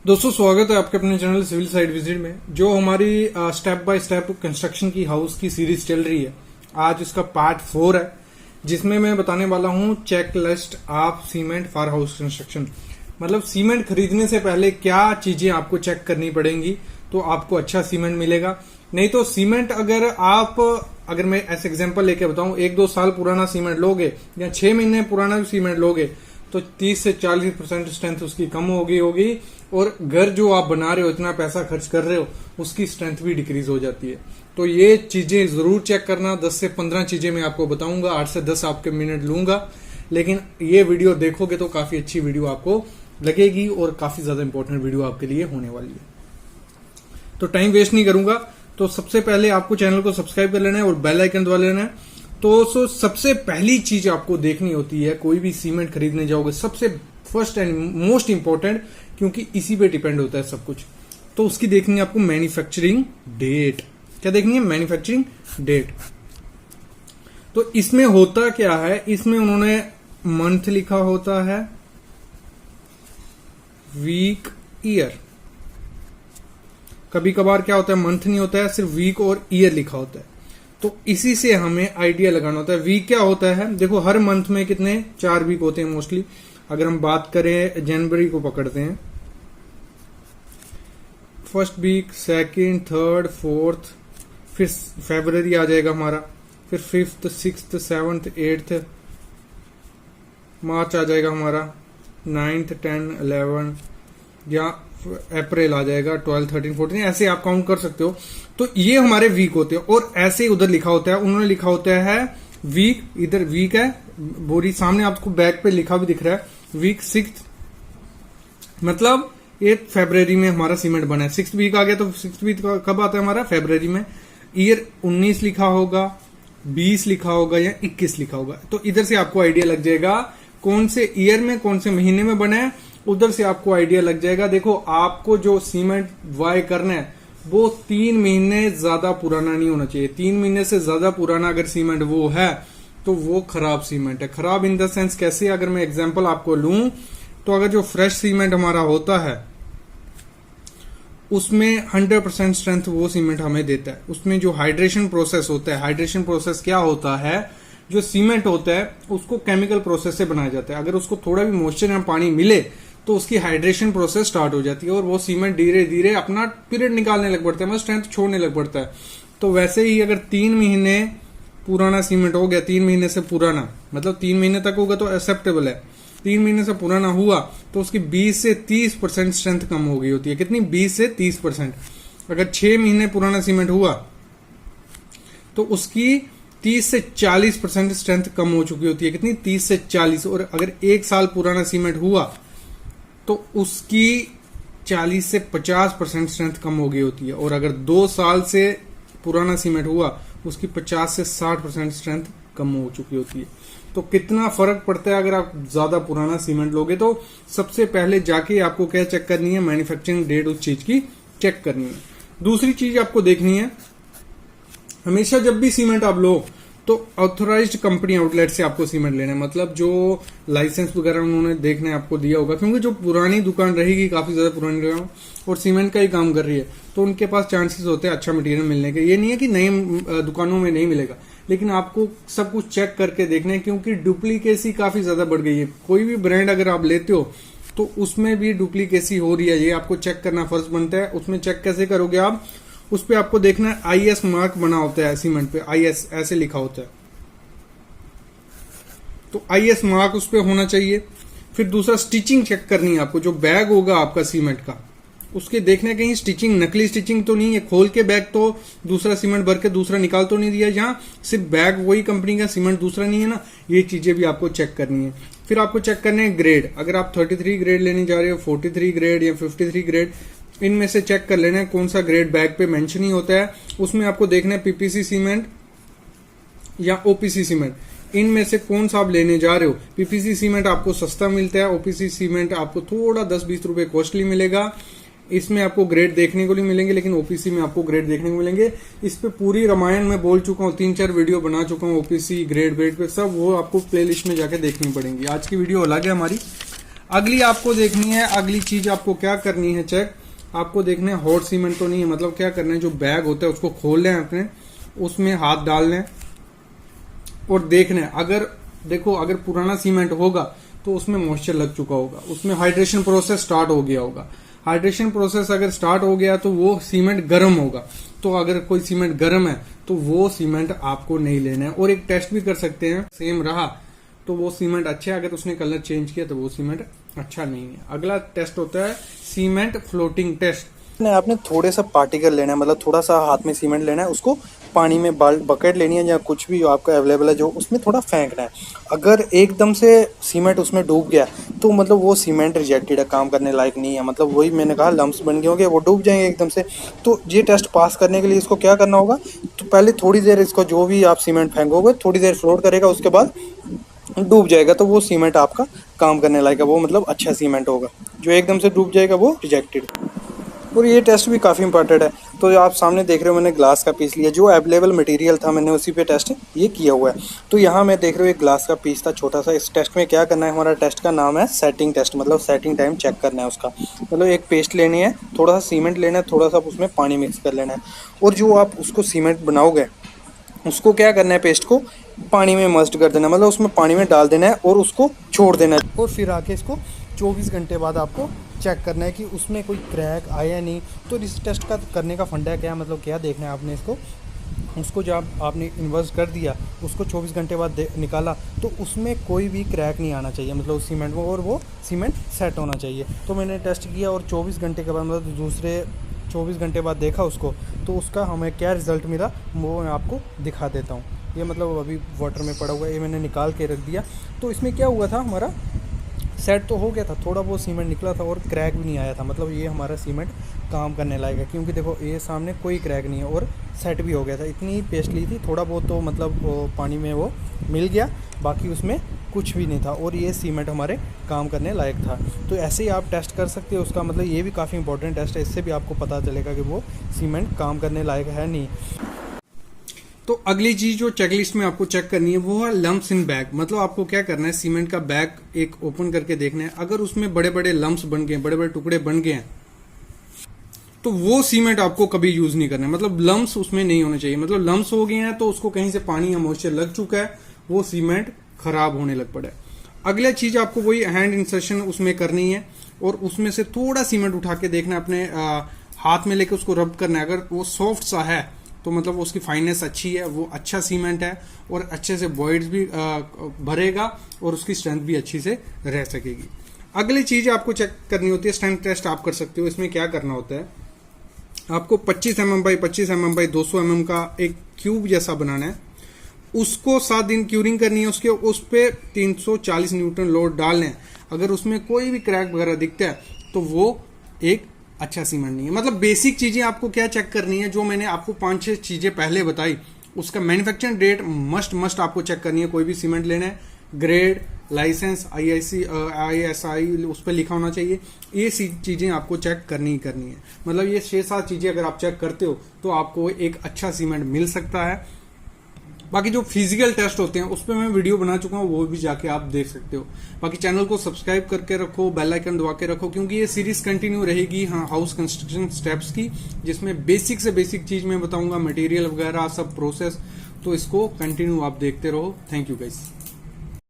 दोस्तों स्वागत है आपके अपने चैनल सिविल साइट विजिट में। जो हमारी स्टेप बाय स्टेप कंस्ट्रक्शन की हाउस की सीरीज चल रही है, आज इसका पार्ट 4 है, जिसमें मैं बताने वाला हूं checklist of cement for house construction. मतलब सीमेंट खरीदने से पहले क्या चीजें आपको चेक करनी पड़ेंगी तो आपको अच्छा सीमेंट मिलेगा। नहीं तो सीमेंट अगर मैं ऐसे एग्जांपल लेके बताऊं, 1-2 साल पुराना सीमेंट लोगे या 6 महीने पुराना सीमेंट लोगे तो 30 से 40% स्ट्रेंथ उसकी कम होगी और घर जो आप बना रहे हो, इतना पैसा खर्च कर रहे हो, उसकी स्ट्रेंथ भी डिक्रीज हो जाती है। तो ये चीजें जरूर चेक करना। 10 से 15 चीजें मैं आपको बताऊंगा, 8 से 10 आपके मिनट लूंगा, लेकिन ये वीडियो देखोगे तो काफी अच्छी वीडियो आपको लगेगी और काफी ज्यादा इंपॉर्टेंट वीडियो आपके लिए होने वाली है। तो टाइम वेस्ट नहीं करूंगा। तो सबसे पहले आपको चैनल को सब्सक्राइब कर लेना है और बेल आइकन दबा लेना है। तो सबसे पहली चीज आपको देखनी होती है, कोई भी सीमेंट खरीदने जाओगे, सबसे फर्स्ट एंड मोस्ट इंपॉर्टेंट, क्योंकि इसी पे डिपेंड होता है सब कुछ, तो उसकी देखनी है आपको मैन्युफैक्चरिंग डेट। क्या देखनी है? Manufacturing date. तो इसमें होता क्या है, इसमें उन्होंने मंथ लिखा होता है, वीक, ईयर। कभी कभार क्या होता है, मंथ नहीं होता है, सिर्फ वीक और ईयर लिखा होता है। तो इसी से हमें आइडिया लगाना होता है। वीक क्या होता है, देखो हर मंथ में कितने 4 वीक होते हैं मोस्टली। अगर हम बात करें, जनवरी को पकड़ते हैं, first week, second, third, fourth, फिर फरवरी आ जाएगा हमारा, फिर 5th, 6th, 7th, 8th, मार्च आ जाएगा हमारा, 9th, 10, 11, या अप्रैल आ जाएगा, 12, 13, 14, ऐसे आप काउंट कर सकते हो। तो ये हमारे वीक होते हैं और ऐसे ही उधर लिखा होता है, उन्होंने लिखा होता है वीक, इधर वीक है, बोरी सामने आपको बैक पे लिखा भी दिख रहा है, वीक 6th, मतलब 8 फरवरी में हमारा सीमेंट बना है। 6th वीक आ गया तो 6th वीक कब आता है हमारा? फरवरी में। ईयर 19 लिखा होगा, 20 लिखा होगा या 21 लिखा होगा। तो इधर से आपको आइडिया लग जाएगा कौन से ईयर में, कौन से महीने में बना है, उधर से आपको आइडिया लग जाएगा। देखो आपको जो सीमेंट बाय करना है वो 3 महीने ज्यादा पुराना नहीं होना चाहिए। 3 महीने से ज्यादा पुराना अगर सीमेंट वो है तो वो खराब सीमेंट है। खराब इन द सेंस कैसे? अगर मैं एग्जांपल आपको लूं तो अगर जो फ्रेश सीमेंट हमारा होता है उसमें 100% स्ट्रेंथ वो सीमेंट हमें देता है। उसमें जो हाइड्रेशन प्रोसेस होता है, हाइड्रेशन प्रोसेस क्या होता है, जो सीमेंट होता है उसको केमिकल प्रोसेस से बनाया जाता है। अगर उसको थोड़ा भी मॉइस्चर या पानी मिले तो उसकी हाइड्रेशन प्रोसेस स्टार्ट हो जाती है और वो सीमेंट धीरे धीरे अपना पीरियड निकालने लग पड़ता है, मतलब स्ट्रेंथ छोड़ने लग पड़ता है। तो वैसे ही अगर 3 महीने पुराना सीमेंट हो गया, 3 महीने से पुराना, मतलब 3 महीने तक होगा तो एक्सेप्टेबल है। 3 महीने से पुराना हुआ तो उसकी 20 से 30% स्ट्रेंथ कम हो गई होती है। कितनी? 20 से 30%। अगर 6 महीने पुराना सीमेंट हुआ तो उसकी 30 से 40% स्ट्रेंथ कम हो चुकी होती है। कितनी? 30 से 40। और अगर 1 साल पुराना सीमेंट हुआ तो उसकी 40 से 50% स्ट्रेंथ कम हो गई होती है। और अगर 2 साल से पुराना सीमेंट हुआ उसकी 50 से 60% स्ट्रेंथ कम हो चुकी होती है। तो कितना फर्क पड़ता है अगर आप ज्यादा पुराना सीमेंट लोगे। तो सबसे पहले जाके आपको क्या चेक करनी है? मैन्युफैक्चरिंग डेट उस चीज की चेक करनी है। दूसरी चीज आपको देखनी है, हमेशा जब भी सीमेंट आप लो तो ऑथराइज्ड कंपनी आउटलेट से आपको सीमेंट लेना है। मतलब जो लाइसेंस वगैरह उन्होंने देखने आपको दिया होगा, क्योंकि जो पुरानी दुकान रहेगी, काफी ज्यादा पुरानी दुकान और सीमेंट का ही काम कर रही है, तो उनके पास चांसेस होते हैं अच्छा मटेरियल मिलने के। ये नहीं है कि नई दुकानों में नहीं मिलेगा, लेकिन आपको सब कुछ चेक करके देखना है, क्योंकि डुप्लीकेसी काफी ज्यादा बढ़ गई है। कोई भी ब्रांड अगर आप लेते हो तो उसमें भी डुप्लीकेसी हो रही है, ये आपको चेक करना फर्ज बनता है। उसमें चेक कैसे करोगे आप? उस पे आपको देखना है आईएस मार्क बना होता है सीमेंट पे, आईएस ऐसे लिखा होता है, तो आईएस मार्क उस पे होना चाहिए। फिर दूसरा स्टिचिंग चेक करनी है आपको। जो बैग होगा आपका सीमेंट का, उसके देखना है कहीं स्टिचिंग, नकली स्टिचिंग तो नहीं है। खोल के बैग तो दूसरा सीमेंट भर के दूसरा निकाल तो नहीं दिया, जहां सिर्फ बैग वही कंपनी का, सीमेंट दूसरा नहीं है ना। ये चीजें भी आपको चेक करनी है। फिर आपको चेक करने हैं ग्रेड। अगर आप 33 ग्रेड लेने जा रहे हो, 43 ग्रेड या 53 ग्रेड, इनमें से चेक कर लेना है कौन सा ग्रेड बैग पे मेंशन ही होता है। उसमें आपको देखना है पीपीसी सीमेंट या ओपीसी सीमेंट, इनमें से कौन सा आप लेने जा रहे हो। पीपीसी सीमेंट आपको सस्ता मिलता है, ओपीसी सीमेंट आपको थोड़ा 10-20 रुपए कॉस्टली मिलेगा। इसमें आपको ग्रेड देखने को नहीं मिलेंगे, लेकिन ओपीसी में आपको ग्रेड देखने को मिलेंगे। इस पे पूरी रामायण में बोल चुका हूँ, 3-4 वीडियो बना चुका हूँ ओपीसी ग्रेड पे, सब वो आपको प्लेलिस्ट में जाके देखनी पड़ेंगी। आज की वीडियो अलग है हमारी। अगली आपको देखनी है, अगली चीज आपको क्या करनी है चेक, आपको देखना है हॉट सीमेंट तो नहीं है। मतलब क्या करना है, जो बैग होता है उसको खोल लें अपने, उसमें हाथ डाल लें और देखना है, अगर देखो अगर पुराना सीमेंट होगा तो उसमें मॉइस्चर लग चुका होगा, उसमें हाइड्रेशन प्रोसेस स्टार्ट हो गया होगा। हाइड्रेशन प्रोसेस अगर स्टार्ट हो गया तो वो सीमेंट गर्म होगा। तो अगर कोई सीमेंट गर्म है तो वो सीमेंट आपको नहीं लेना है। और एक टेस्ट भी कर सकते हैं, सेम रहा तो वो सीमेंट अच्छा है, अगर उसने कलर चेंज किया तो वो सीमेंट अच्छा नहीं है। अगला टेस्ट होता है सीमेंट फ्लोटिंग टेस्ट। आपने थोड़े सा पार्टिकल लेना है, मतलब थोड़ा सा हाथ में सीमेंट लेना है, उसको पानी में बकेट लेनी है या कुछ भी आपका अवेलेबल है जो, उसमें थोड़ा फेंकना है। अगर एकदम से सीमेंट उसमें डूब गया तो मतलब वो सीमेंट रिजेक्टेड है, काम करने लायक नहीं है। मतलब वही मैंने कहा, लम्प्स बन गए होंगे, वो डूब जाएंगे एकदम से। तो ये टेस्ट पास करने के लिए इसको क्या करना होगा, तो पहले थोड़ी देर इसको, जो भी आप सीमेंट फेंकोगे थोड़ी देर फ्लोट करेगा, उसके बाद डूब जाएगा तो वो सीमेंट आपका काम करने लायक है, वो मतलब अच्छा सीमेंट होगा। जो एकदम से डूब जाएगा वो रिजेक्टेड। और ये टेस्ट भी काफ़ी इंपॉर्टेंट है। तो जो आप सामने देख रहे हो, मैंने ग्लास का पीस लिया, जो अवेलेबल मटेरियल था मैंने उसी पे टेस्ट ये किया हुआ है। तो यहाँ मैं देख रहे हो एक ग्लास का पीस था छोटा सा। इस टेस्ट में क्या करना है, हमारा टेस्ट का नाम है सेटिंग टेस्ट, मतलब सेटिंग टाइम चेक करना है उसका। मतलब एक पेस्ट लेनी है, थोड़ा सा सीमेंट लेना है, थोड़ा सा उसमें पानी मिक्स कर लेना है, और जो आप उसको सीमेंट बनाओगे उसको क्या करना है, पेस्ट को पानी में मस्ट कर देना, मतलब उसमें पानी में डाल देना है और उसको छोड़ देना है। और फिर आके इसको 24 घंटे बाद आपको चेक करना है कि उसमें कोई क्रैक आया नहीं। तो इस टेस्ट का करने का फंडा क्या है, मतलब क्या देखना है आपने इसको, उसको जब आपने इन्वर्स कर दिया, उसको 24 घंटे बाद निकाला तो उसमें कोई भी क्रैक नहीं आना चाहिए, मतलब उस सीमेंट में, और वो सीमेंट सेट होना चाहिए। तो मैंने टेस्ट किया और 24 घंटे के बाद, मतलब दूसरे 24 घंटे बाद देखा उसको, तो उसका हमें क्या रिज़ल्ट मिला वो मैं आपको दिखा देता हूँ। ये मतलब अभी वाटर में पड़ा हुआ है, ये मैंने निकाल के रख दिया। तो इसमें क्या हुआ था, हमारा सेट तो हो गया था, थोड़ा बहुत सीमेंट निकला था और क्रैक भी नहीं आया था। मतलब ये हमारा सीमेंट काम करने लायक है, क्योंकि देखो ये सामने कोई क्रैक नहीं है और सेट भी हो गया था। इतनी ही पेस्ट ली थी, थोड़ा बहुत तो मतलब वो पानी में वो मिल गया, बाकी उसमें कुछ भी नहीं था, और ये सीमेंट हमारे काम करने लायक था। तो ऐसे ही आप टेस्ट कर सकते हो उसका, मतलब ये भी काफ़ी इंपॉर्टेंट टेस्ट है, इससे भी आपको पता चलेगा कि वो सीमेंट काम करने लायक है नहीं। तो अगली चीज जो चेकलिस्ट में आपको चेक करनी है वो है लम्प्स इन बैग। मतलब आपको क्या करना है, सीमेंट का बैग एक ओपन करके देखना है, अगर उसमें बड़े बड़े लम्प्स बन गए, बड़े बड़े टुकड़े बन गए हैं, तो वो सीमेंट आपको कभी यूज नहीं करना है। मतलब लम्प्स उसमें नहीं होने चाहिए। मतलब लम्प्स हो गए हैं तो उसको कहीं से पानी या मॉइस्चर लग चुका है, वो सीमेंट खराब होने लग पड़ा है। अगला चीज आपको वही हैंड इंसर्शन उसमें करनी है, और उसमें से थोड़ा सीमेंट उठा के देखना है, अपने हाथ में लेके उसको रब करना है। अगर वो सॉफ्ट सा है तो मतलब उसकी फाइननेस अच्छी है, वो अच्छा सीमेंट है, और अच्छे से वॉइड्स भी भरेगा और उसकी स्ट्रेंथ भी अच्छी से रह सकेगी। अगली चीज आपको चेक करनी होती है, स्ट्रेंथ टेस्ट आप कर सकते हो। इसमें क्या करना होता है, आपको 25 mm by 25 mm by 200 mm का एक क्यूब जैसा बनाना है, उसको 7 दिन क्यूरिंग करनी है, उसके उस पर 340 न्यूटन लोड डालना है। अगर उसमें कोई भी क्रैक वगैरह दिखता है तो वो एक अच्छा सीमेंट नहीं है। मतलब बेसिक चीजें आपको क्या चेक करनी है, जो मैंने आपको 5-6 चीजें पहले बताई, उसका मैन्युफैक्चरिंग डेट मस्ट आपको चेक करनी है। कोई भी सीमेंट लेना है, ग्रेड, लाइसेंस, ISI उस पर लिखा होना चाहिए। ये चीजें आपको चेक करनी ही करनी है। मतलब ये 6-7 चीजें अगर आप चेक करते हो तो आपको एक अच्छा सीमेंट मिल सकता है। बाकी जो फिजिकल टेस्ट होते हैं उस पर मैं वीडियो बना चुका हूँ, वो भी जाके आप देख सकते हो। बाकी चैनल को सब्सक्राइब करके रखो, बेल आइकन दबा के रखो, क्योंकि ये सीरीज कंटिन्यू रहेगी हाउस कंस्ट्रक्शन स्टेप्स की, जिसमें बेसिक से बेसिक चीज मैं बताऊंगा, मटेरियल वगैरह सब प्रोसेस। तो इसको कंटिन्यू आप देखते रहो। Thank you guys.